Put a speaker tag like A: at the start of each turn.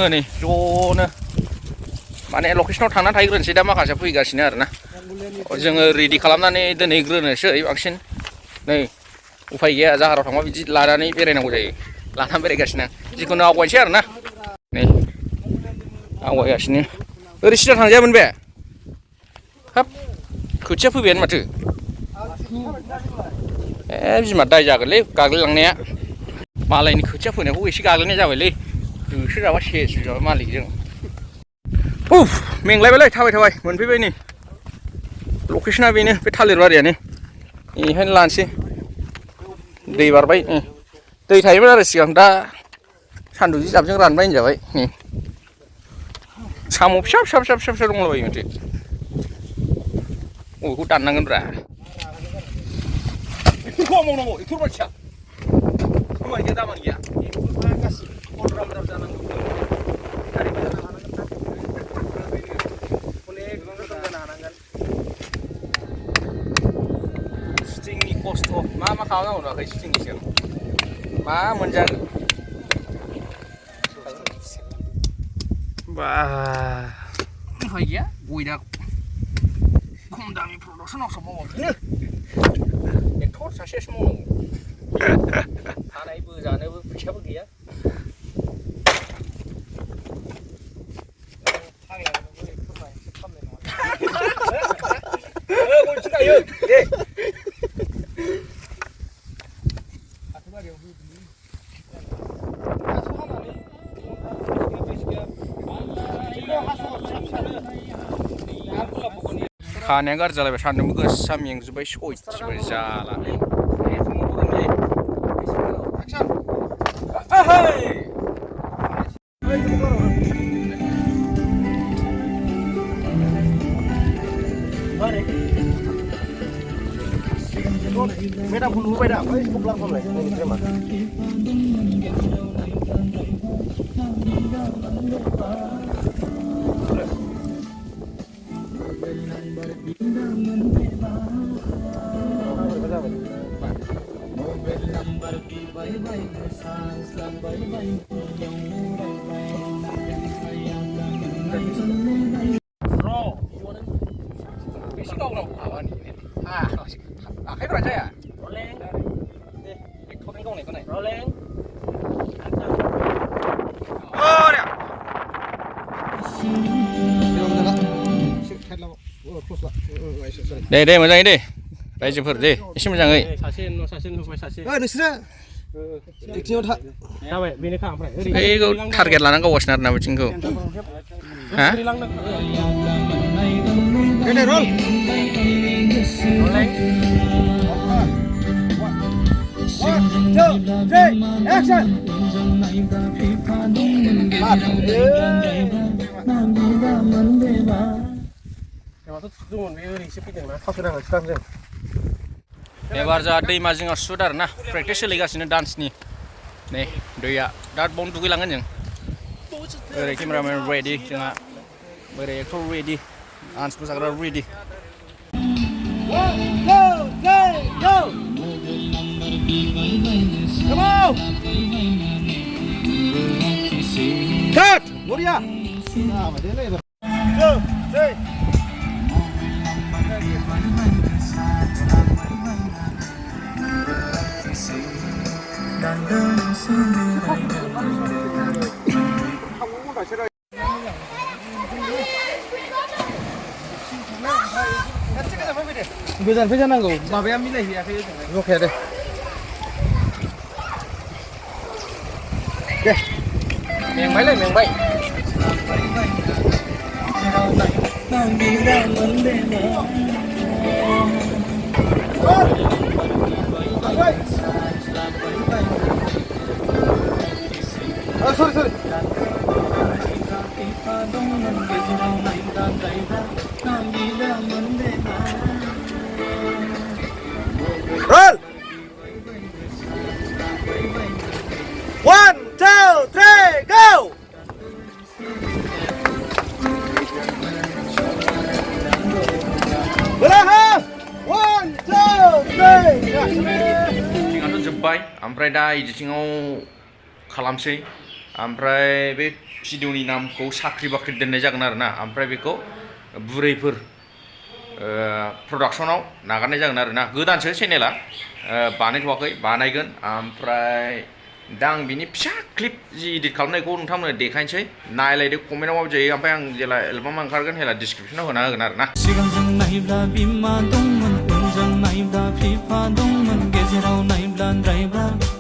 A: जोङो नै ज'नो माने लकेसनाव थांनानै थाहैग्रोनोसै दा माखासे फैगासिनो आरोना जोङो रेडि खालामनानै दोनहैग्रोनोसै बांसिन नै उफाय गैया जाहाराव थांबा बिदि लानानै बेरायनांगौ जायो लानानै बेरायगासिनो जिखुनु आवगायनोसै आरोना नै आवगायगासिनो ओरै सिदा थांजायामोन बे हाब खोथिया फैबायानो माथो बिमा दाय जागोनलै गाग्लिलांनाया मालायनि खोथिया फोनायखौ एसे गाग्लिनाय जाबायलै गोसो जाबा सेस जाबाय मालिकजों उफ मेंलायबायलै थाबाय थाबाय मोनफैबाय नै लकेसना बेनो बे थालिर बारियानो बेनिखायनो लानोसै दै बारबाय दै थायोमोन आरो सिगां दा सान्दुं जि जाबजों रानबाय होनजाबाय नै साम' फिसा फिसा फिसा फिसा फिसा दंलाबायो माथो बबेखौ दाननांगोनब्रा बेफोरखौ मावनांगौ एक्टर बायदिया खामानि गैया दामानि गैया अद्राम द्राम जानांगौ सिटिंनि खस्थ' मा खालामनांगौ नुवाखै सिटिंनि सिगां मा मोनजागोन बा उफाय गैया गयदा खम दामि प्रडाक्सनावसो मावाखैनो एक्टर सासेसो मावनांगौ हानायबो जानोबो फैसाबो गैया खानाया गाज्रि जालायबाय सान्दुंबो गोसा मेंजोब्बाय सयथिबाय जाला मेदामखौ नुबाय दा बै कब्लारफोरलाय बेसे गावनांगौ माबानि आखाइफ्रा जाया एक्टरनि गावनायखौ नाय दे दे मोजाङै दे रायजोफोर दे एसे मोजाङै नोंसोरो बैखौ टारगेट लानानै गावगासिनो आरोना बिथिंखौ हा एबार जोंहा दैमा जिङाव सुट आरोना प्रेक्टिस सोलिगासिनो डान्सनि नै दैया दा बावनो दुगैलांगोन जों ओरै केमेरामेन रेडि जोंहा ओरै एक्टर रेडि डान्स मोसाग्रा रेडि Cut! Gloria! गोजान फैजानांगौ माबाया मिलायहैयाखै जखाया दे दे मेंबायलै मेंबाय sorry sorry roll 1 2 3 go beraha 1 2 3 जोब्बाय ओमफ्राय दा एडिटिंआव खालामसै ओमफ्राय बे भिडिअनि नामखौ साख्रि बाख्रि दोननाय जागोन आरो ना ओमफ्राय बेखौ बुरैफोर प्रडाक्सनाव नागारनाय जागोन आरो ना गोदानसो चेनेला बानायथ'वाखै बानायगोन ओमफ्राय दा आं बिनि फिसा क्लिप जि इडिट खालामनायखौ नोंथांमोननो देखायनोसै नायलायदो कमेन्टआव माबायदि जायो ओमफ्राय आं जेला एलबाम ओंखारगोन हेला डिसक्रिपसनाव होना होगोन आरो ना
B: सिगांजों नायोब्ला बिमा दंमोन उनजों नायोब्ला बिफा दंमोन गेजेराव नायोब्ला ड्राइभार